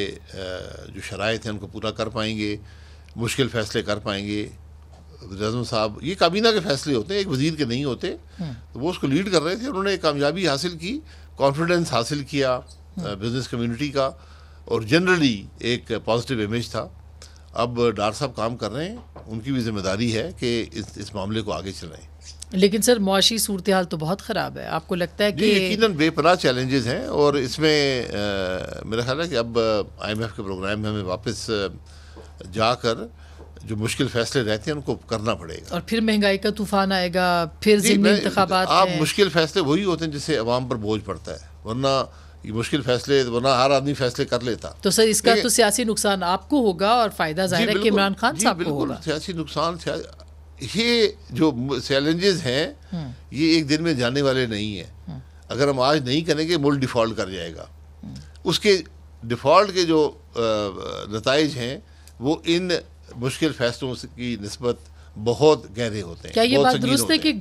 جو شرائط ہیں ان کو پورا کر پائیں گے, مشکل فیصلے کر پائیں گے. وزیر اعظم صاحب, یہ کابینہ کے فیصلے ہوتے ہیں, ایک وزیر کے نہیں ہوتے, تو وہ اس کو لیڈ کر رہے تھے. انہوں نے کامیابی حاصل کی, کانفیڈنس حاصل کیا بزنس کمیونٹی کا, اور جنرلی ایک پازیٹیو امیج تھا. اب ڈار صاحب کام کر رہے ہیں, ان کی بھی ذمہ داری ہے کہ اس معاملے کو آگے چلائیں. لیکن سر معاشی صورتحال تو بہت خراب ہے. آپ کو لگتا ہے کہ یقیناً بے پناہ چیلنجز ہیں, اور اس میں میرا خیال ہے کہ اب آئی ایم ایف کے پروگرام میں ہمیں واپس جا کر جو مشکل فیصلے رہتے ہیں ان کو کرنا پڑے گا. اور پھر مہنگائی کا طوفان آئے گا, پھر ضمنی انتخابات آپ مشکل فیصلے وہی ہوتے ہیں جس سے عوام پر بوجھ پڑتا ہے, ورنہ یہ مشکل فیصلے, ورنہ ہر آدمی فیصلے کر لیتا. تو سر اس کا تو سیاسی نقصان آپ کو ہوگا اور فائدہ ظاہر ہے کہ عمران خان صاحب کو ہوگا. سیاسی نقصان, یہ جو چیلنجز ہیں یہ ایک دن میں جانے والے نہیں ہیں. اگر ہم آج نہیں کریں گے ملک ڈیفالٹ کر جائے گا. اس کے ڈیفالٹ کے جو نتائج ہیں وہ ان مشکل فیصلوں کی نسبت بہت گہرے ہوتے ہیں. کیا یہ بات درست ہے کہ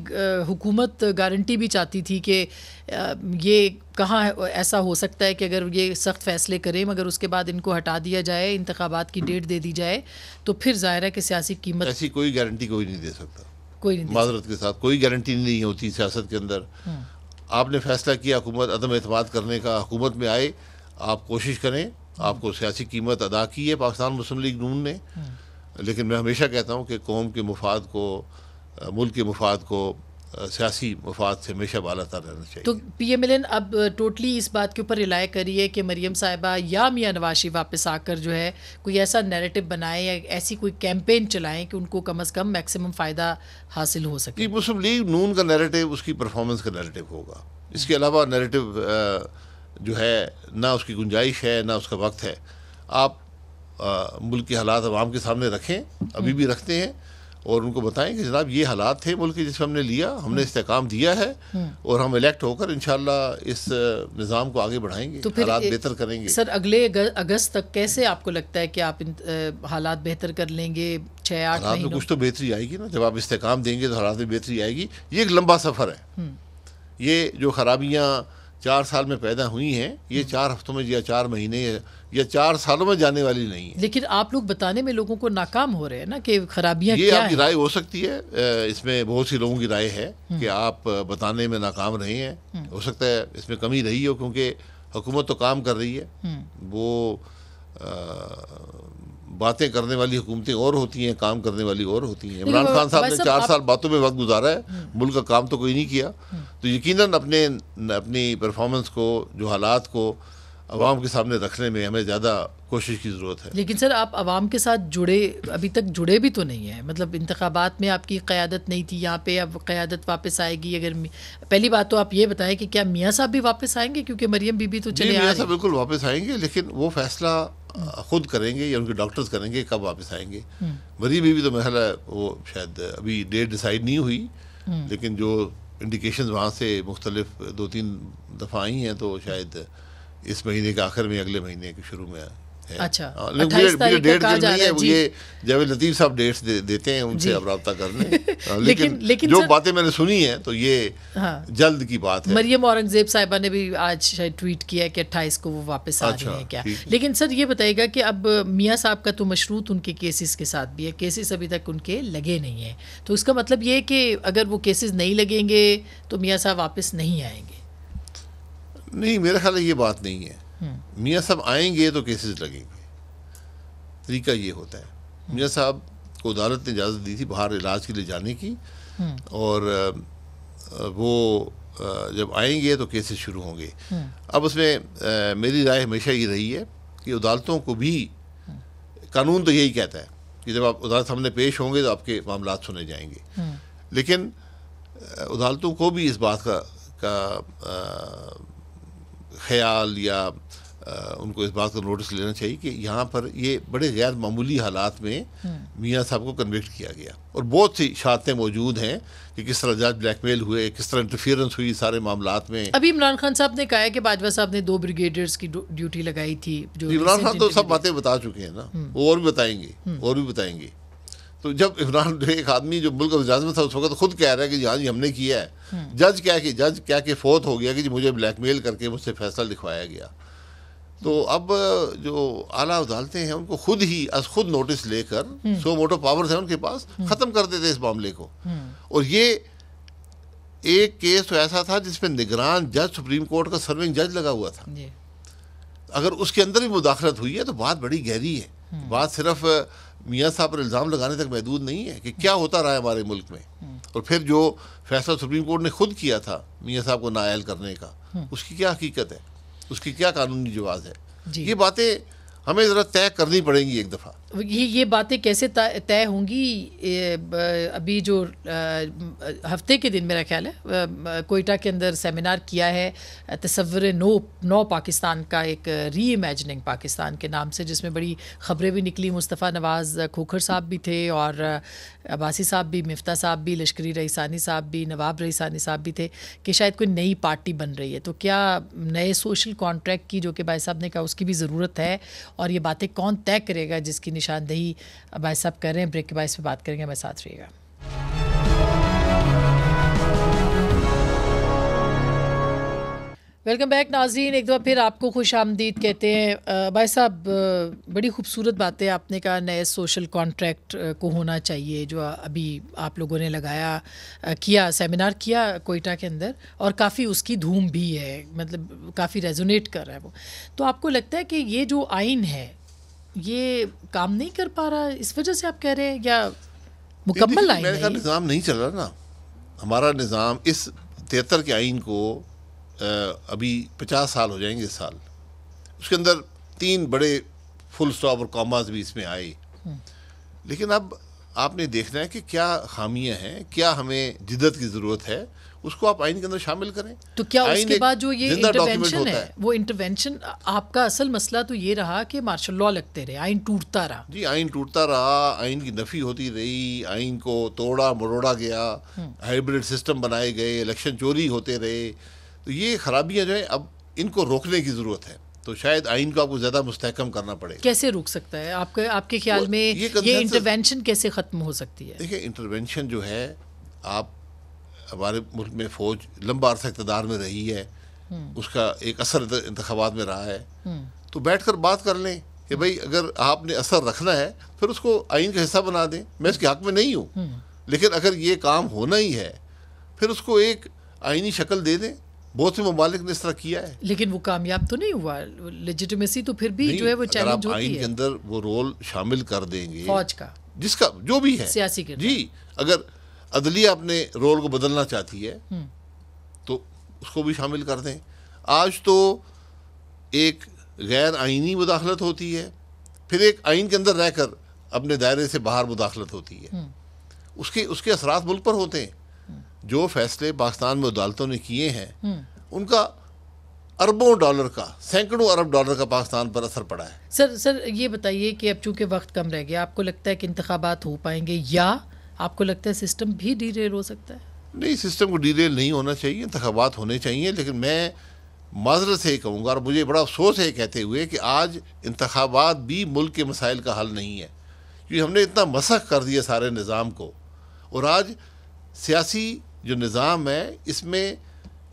حکومت گارنٹی بھی چاہتی تھی کہ یہ کہاں ایسا ہو سکتا ہے کہ اگر یہ سخت فیصلے کریں مگر اس کے بعد ان کو ہٹا دیا جائے, انتخابات کی ڈیٹ دے دی جائے, تو پھر ظاہر ہے کہ سیاسی قیمت, ایسی کوئی گارنٹی کوئی نہیں دے سکتا. کوئی نہیں, معذرت کے ساتھ کوئی گارنٹی نہیں ہوتی سیاست کے اندر. آپ نے فیصلہ کیا حکومت عدم اعتماد کرنے کا, حکومت میں آئے, آپ کوشش کریں, آپ کو سیاسی قیمت ادا کی ہے پاکستان مسلم لیگ نون نے. لیکن میں ہمیشہ کہتا ہوں کہ قوم کے مفاد کو, ملک کے مفاد کو, سیاسی مفاد سے ہمیشہ بالا تر رہنا چاہیے. تو پی ایم ایل این اب ٹوٹلی اس بات کے اوپر رلائے کریے کہ مریم صاحبہ یا میاں نواز شریف واپس آ کر جو ہے کوئی ایسا نیریٹو بنائیں یا ایسی کوئی کیمپین چلائیں کہ ان کو کم از کم میکسیمم فائدہ حاصل ہو سکے. مسلم لیگ نون کا نیریٹو اس کی پرفارمنس کا نیریٹو ہوگا. اس کے علاوہ نیریٹو جو ہے نہ اس کی گنجائش ہے نہ اس کا وقت ہے. آپ ملک کے حالات عوام کے سامنے رکھیں, ابھی بھی رکھتے ہیں, اور ان کو بتائیں کہ جناب یہ حالات تھے ملک کے جس میں ہم نے لیا, ہم نے استحکام دیا ہے, اور ہم الیکٹ ہو کر انشاءاللہ اس نظام کو آگے بڑھائیں گے, حالات بہتر کریں گے. سر اگلے اگست تک کیسے آپ کو لگتا ہے کہ آپ حالات بہتر کر لیں گے؟ 6-8 حالات میں کچھ تو بہتری آئے گی نا, جب آپ استحکام دیں گے تو حالات میں بہتری آئے گی. یہ ایک لمبا سفر ہے. یہ جو خرابیاں 4 سال میں پیدا ہوئی ہیں یہ 4 ہفتوں میں یا 4 مہینے یا 4 سالوں میں جانے والی نہیں ہے. لیکن آپ لوگ بتانے میں لوگوں کو ناکام ہو رہے ہیں نا کہ خرابیاں یہ کیا آپ کی ہیں. رائے ہو سکتی ہے, اس میں بہت سی لوگوں کی رائے ہے کہ آپ بتانے میں ناکام رہے ہیں. ہو سکتا ہے اس میں کمی رہی ہو, کیونکہ حکومت تو کام کر رہی ہے. وہ باتیں کرنے والی حکومتیں اور ہوتی ہیں, کام کرنے والی اور ہوتی ہیں. عمران خان صاحب نے 4 سال باتوں میں وقت گزارا ہے, ملک کا کام تو کوئی نہیں کیا. تو یقیناً اپنی پرفارمنس کو, جو حالات کو عوام کے سامنے رکھنے میں ہمیں زیادہ کوشش کی ضرورت ہے. لیکن سر آپ عوام کے ساتھ ابھی تک جڑے بھی تو نہیں ہیں. مطلب انتخابات میں آپ کی قیادت نہیں تھی, یہاں پہ اب قیادت واپس آئے گی. اگر پہلی بات تو آپ یہ بتائیں کہ کیا میاں صاحب بھی واپس آئیں گے, کیونکہ مریم بی بی تو چلے میاں صاحب بالکل واپس آئیں گے, لیکن وہ فیصلہ خود کریں گے یا ان کے ڈاکٹرز کریں گے کب واپس آئیں گے. مریم بی بی تو محل ہے, وہ شاید ابھی ڈیٹ ڈیسائیڈ نہیں ہوئی, لیکن جو انڈیکیشنز وہاں سے مختلف 2-3 دفعہ آئی ہیں, تو شاید اس مہینے کے آخر میں, اگلے مہینے کے شروع میں ہے. اچھا، مجھے 28 تاریخ کا ڈیٹ کہا جا نہیں رہا ہے, ہے. وہ جی یہ جاوید لطیف صاحب ڈیٹس دیتے ہیں, ان سے آپ رابطہ کر لیں. لیکن جو سر باتیں میں نے سنی ہیں تو یہ جلد کی بات ہے. مریم اورنگزیب صاحبہ نے بھی آج شاید ٹویٹ کیا کہ 28 کو وہ واپس آ رہے ہیں کیا. لیکن سر یہ بتائیے گا کہ اب میاں صاحب کا تو مشروط ان کے کیسز کے ساتھ بھی ہے, کیسز ابھی تک ان کے لگے نہیں ہیں, تو اس کا مطلب یہ ہے کہ اگر وہ کیسز نہیں لگیں گے تو میاں صاحب واپس نہیں آئیں گے. نہیں, میرا خیال ہے یہ بات نہیں ہے. میاں صاحب آئیں گے تو کیسز لگیں گے. طریقہ یہ ہوتا ہے, میاں صاحب کو عدالت نے اجازت دی تھی باہر علاج کے لیے جانے کی, اور وہ جب آئیں گے تو کیسز شروع ہوں گے. اب اس میں میری رائے ہمیشہ یہ رہی ہے کہ عدالتوں کو بھی, قانون تو یہی کہتا ہے کہ جب آپ عدالت سامنے پیش ہوں گے تو آپ کے معاملات سنے جائیں گے, لیکن عدالتوں کو بھی اس بات کا خیال یا ان کو اس بات کا نوٹس لینا چاہیے کہ یہاں پر یہ بڑے غیر معمولی حالات میں میاں صاحب کو کنوکٹ کیا گیا, اور بہت سی شہادتیں موجود ہیں کہ کس طرح جج بلیک میل ہوئے, کس طرح انٹرفیئرنس ہوئی سارے معاملات میں. ابھی عمران خان صاحب نے کہا ہے کہ باجوہ صاحب نے 2 بریگیڈیئرز کی ڈیوٹی لگائی تھی. جو عمران خان تو سب باتیں بتا چکے ہیں نا, وہ اور بھی بتائیں گے. تو جب عمران ایک آدمی جو ملک وزیر میں تھا اس وقت خود کہہ رہا ہے کہ ہاں جی ہم نے کیا ہے, جج کیا کہ فوت ہو گیا کہ جی مجھے بلیک میل کر کے مجھ سے فیصلہ لکھوایا گیا. تو اب جو اعلیٰ عدالتیں ہیں ان کو خود ہی از خود نوٹس لے کر سو موٹو پاورز ہیں ان کے پاس, ختم کر دیتے اس معاملے کو. اور یہ ایک کیس تو ایسا تھا جس میں نگران جج سپریم کورٹ کا سرونگ جج لگا ہوا تھا. اگر اس کے اندر بھی مداخلت ہوئی ہے تو بات بڑی گہری ہے. بات صرف میاں صاحب پر الزام لگانے تک محدود نہیں ہے کہ کیا ہوتا رہا ہے ہمارے ملک میں, اور پھر جو فیصلہ سپریم کورٹ نے خود کیا تھا میاں صاحب کو نااہل کرنے کا, اس کی کیا حقیقت ہے, اس کی کیا قانونی جواز ہے. یہ باتیں ہمیں ذرا طے کرنی پڑیں گی ایک دفعہ. یہ باتیں کیسے طے ہوں گی؟ ابھی جو ہفتے کے دن میرا خیال ہے کوئٹہ کے اندر سیمینار کیا ہے تصور نو پاکستان کا, ایک ری امیجننگ پاکستان کے نام سے, جس میں بڑی خبریں بھی نکلی. مصطفیٰ نواز کھوکھر صاحب بھی تھے, اور عباسی صاحب بھی, مفتاح صاحب بھی, لشکری رئیسانی صاحب بھی, نواب رئیسانی صاحب بھی تھے کہ شاید کوئی نئی پارٹی بن رہی ہے. تو کیا نئے سوشل کانٹریکٹ کی, جو کہ بھائی صاحب نے کہا, اس کی بھی ضرورت ہے, اور یہ باتیں کون طے کرے گا جس کی نشاندہی بھائی صاحب کر رہے ہیں؟ بریک کے بعد اس پہ بات کریں گے, ہمیں ساتھ رہیے گا. ویلکم بیک ناظرین, ایک دفعہ پھر آپ کو خوش آمدید کہتے ہیں. بھائی صاحب بڑی خوبصورت باتیں آپ نے کہا, نئے سوشل کانٹریکٹ کو ہونا چاہیے, جو ابھی آپ لوگوں نے لگایا, کیا سیمینار کیا کوئٹہ کے اندر, اور کافی اس کی دھوم بھی ہے, مطلب کافی ریزونیٹ کر رہا ہے وہ. تو آپ کو لگتا ہے کہ یہ جو آئین ہے یہ کام نہیں کر پا رہا, اس وجہ سے آپ کہہ رہے ہیں, یا مکمل آئین میرے خیال نظام نہیں چل رہا نا ہمارا نظام. اس 73 کے آئین کو ابھی 50 سال ہو جائیں گے اس سال. اس کے اندر 3 بڑے فل سٹاپ اور کاماز بھی اس میں آئے, لیکن اب آپ نے دیکھنا ہے کہ کیا خامیاں ہیں, کیا ہمیں جدت کی ضرورت ہے, اس کو آپ آئین کے اندر شامل کریں. تو کیا اس کے بعد جو یہ انٹرونشن ہے, وہ انٹرونشن, آپ کا اصل مسئلہ تو یہ رہا کہ مارشل لاء لگتے رہے, آئین ٹوٹتا رہا. جی آئین ٹوٹتا رہا, آئین کی نفی ہوتی رہی, آئین کو توڑا مروڑا گیا, ہائبرڈ سسٹم بنائے گئے, الیکشن چوری ہوتے رہے. تو یہ خرابیاں جو ہیں اب ان کو روکنے کی ضرورت ہے. تو شاید آئین کو آپ کو زیادہ مستحکم کرنا پڑے. کیسے روک سکتا ہے آپ کے خیال میں یہ انٹرونشن کیسے ختم ہو سکتی ہے؟ دیکھیں انٹرونشن جو ہے, آپ ہمارے ملک میں فوج لمبا عرصہ اقتدار میں رہی ہے, اس کا ایک اثر انتخابات میں رہا ہے, تو بیٹھ کر بات کر لیں کہ بھائی اگر آپ نے اثر رکھنا ہے پھر اس کو آئین کا حصہ بنا دیں. میں اس کے حق میں نہیں ہوں, لیکن اگر یہ کام ہونا ہی ہے پھر اس کو ایک آئینی شکل دے دیں. بہت سے ممالک نے اس طرح کیا ہے, لیکن وہ کامیاب تو نہیں ہوا. لیجیٹمیسی تو پھر بھی جو ہے وہ چیلنج ہوتی ہے. آئین کے اندر وہ رول شامل کر دیں گے فوج کا, جس کا جو بھی ہے سیاسی کردار. جی اگر عدلیہ اپنے رول کو بدلنا چاہتی ہے تو اس کو بھی شامل کر دیں. آج تو ایک غیر آئینی مداخلت ہوتی ہے, پھر ایک آئین کے اندر رہ کر اپنے دائرے سے باہر مداخلت ہوتی ہے. اس کے اثرات ملک پر ہوتے ہیں. جو فیصلے پاکستان میں عدالتوں نے کیے ہیں ان کا اربوں ڈالر کا, سینکڑوں ارب ڈالر کا پاکستان پر اثر پڑا ہے. سر یہ بتائیے کہ اب چونکہ وقت کم رہ گیا, آپ کو لگتا ہے کہ انتخابات ہو پائیں گے, یا آپ کو لگتا ہے سسٹم بھی ڈی ریل ہو سکتا ہے؟ نہیں, سسٹم کو ڈی ریل نہیں ہونا چاہیے, انتخابات ہونے چاہیے, لیکن میں معذرت سے کہوں گا، اور مجھے بڑا افسوس ہے کہتے ہوئے کہ آج انتخابات بھی ملک کے مسائل کا حل نہیں ہے، کیونکہ ہم نے اتنا مسخ کر دیا سارے نظام کو، اور آج سیاسی جو نظام ہے اس میں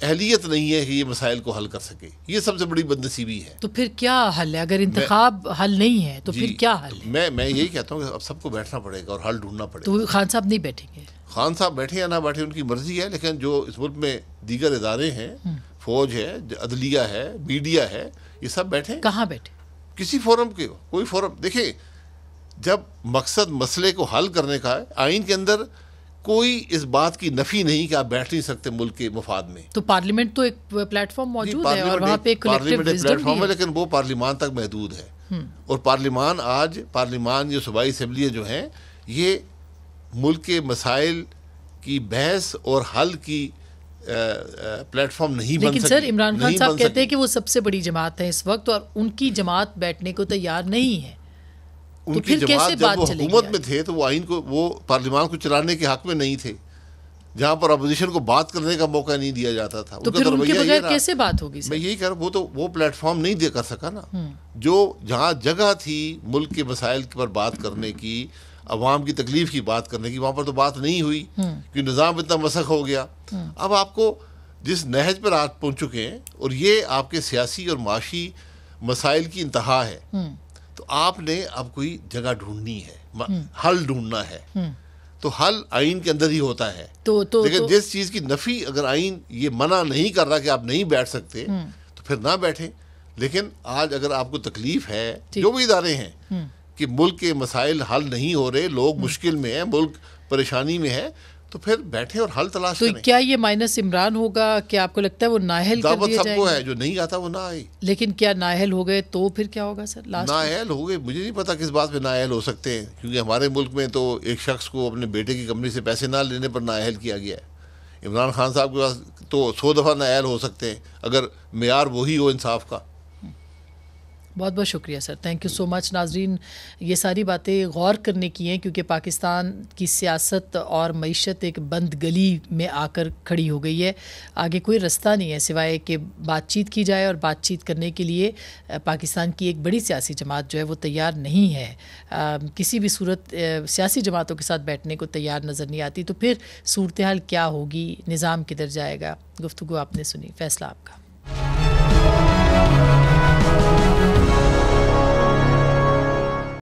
اہلیت نہیں ہے کہ یہ مسائل کو حل کر سکے. یہ سب سے بڑی بدنصیبی ہے. تو پھر کیا حل ہے اگر انتخاب حل نہیں ہے تو پھر کیا حل ہے؟ میں یہی کہتا ہوں کہ اب سب کو بیٹھنا پڑے گا اور حل ڈھونڈنا پڑے گا. تو خان صاحب نہیں بیٹھیں گے؟ خان صاحب بیٹھے یا نہ بیٹھے ان کی مرضی ہے، لیکن جو اس ملک میں دیگر ادارے ہیں، فوج ہے، عدلیہ ہے، میڈیا ہے، یہ سب بیٹھے. کہاں بیٹھے؟ کسی فورم کے، کوئی فورم. دیکھیں، جب مقصد مسئلے کو حل کرنے کا ہے، آئین کے اندر کوئی اس بات کی نفی نہیں کہ آپ بیٹھ نہیں سکتے ملک کے مفاد میں. تو پارلیمنٹ تو ایک پلیٹ فارم موجود ہے اور وہاں پہ پارلیمنٹ ایک پلیٹ فارم ہے، لیکن وہ پارلیمان تک محدود ہے. اور پارلیمان یہ صوبائی اسمبلیاں جو ہیں، یہ ملک کے مسائل کی بحث اور حل کی پلیٹ فارم نہیں بن سکتی. لیکن سر عمران خان صاحب کہتے ہیں کہ وہ سب سے بڑی جماعت ہے اس وقت اور ان کی جماعت بیٹھنے کو تیار نہیں ہے. ان کی جماعت جب وہ حکومت میں تھے تو وہ آئین کو، وہ پارلیمان کو چلانے کے حق میں نہیں تھے، جہاں پر اپوزیشن کو بات کرنے کا موقع نہیں دیا جاتا تھا. تو پھر ان کے بغیر کیسے بات ہوگی؟ میں یہی کہہ رہا ہوں، وہ پلیٹ فارم نہیں دے کر سکا نا. جو جہاں جگہ تھی ملک کے مسائل پر بات کرنے کی، عوام کی تکلیف کی بات کرنے کی، وہاں پر تو بات نہیں ہوئی کیونکہ نظام اتنا مسخ ہو گیا. اب آپ کو جس نہج پر آپ پہنچ چکے ہیں، اور یہ آپ کے سیاسی اور معاشی مسائل کی انتہا ہے، تو آپ نے اب کوئی جگہ ڈھونڈنی ہے، حل ڈھونڈنا ہے. تو حل آئین کے اندر ہی ہوتا ہے. لیکن جس چیز کی نفی اگر آئین یہ منع نہیں کر رہا کہ آپ نہیں بیٹھ سکتے تو پھر نہ بیٹھیں. لیکن آج اگر آپ کو تکلیف ہے، جو بھی ادارے ہیں، کہ ملک کے مسائل حل نہیں ہو رہے، لوگ مشکل میں ہیں، ملک پریشانی میں ہے، تو پھر بیٹھیں اور حل تلاش کریں. تو کیا یہ مائنس عمران ہوگا کہ آپ کو لگتا ہے وہ نااہل کر دیے جائیں گے؟ دعوت سب کو ہے، جو نہیں آتا وہ نہ آئے. لیکن کیا نااہل ہو گئے تو پھر کیا ہوگا سر؟ نااہل ہو گئے، مجھے نہیں پتا کس بات پہ نااہل ہو سکتے ہیں، کیونکہ ہمارے ملک میں تو ایک شخص کو اپنے بیٹے کی کمپنی سے پیسے نہ لینے پر نااہل کیا گیا ہے. عمران خان صاحب کے پاس تو 100 دفعہ نااہل ہو سکتے ہیں اگر معیار وہی ہو انصاف کا. بہت بہت شکریہ سر، تھینک یو سو مچ. ناظرین، یہ ساری باتیں غور کرنے کی ہیں کیونکہ پاکستان کی سیاست اور معیشت ایک بند گلی میں آ کر کھڑی ہو گئی ہے. آگے کوئی رستہ نہیں ہے سوائے کہ بات چیت کی جائے، اور بات چیت کرنے کے لیے پاکستان کی ایک بڑی سیاسی جماعت جو ہے وہ تیار نہیں ہے. کسی بھی صورت سیاسی جماعتوں کے ساتھ بیٹھنے کو تیار نظر نہیں آتی. تو پھر صورتحال کیا ہوگی، نظام کدھر جائے گا؟ گفتگو آپ نے سنی، فیصلہ آپ کا.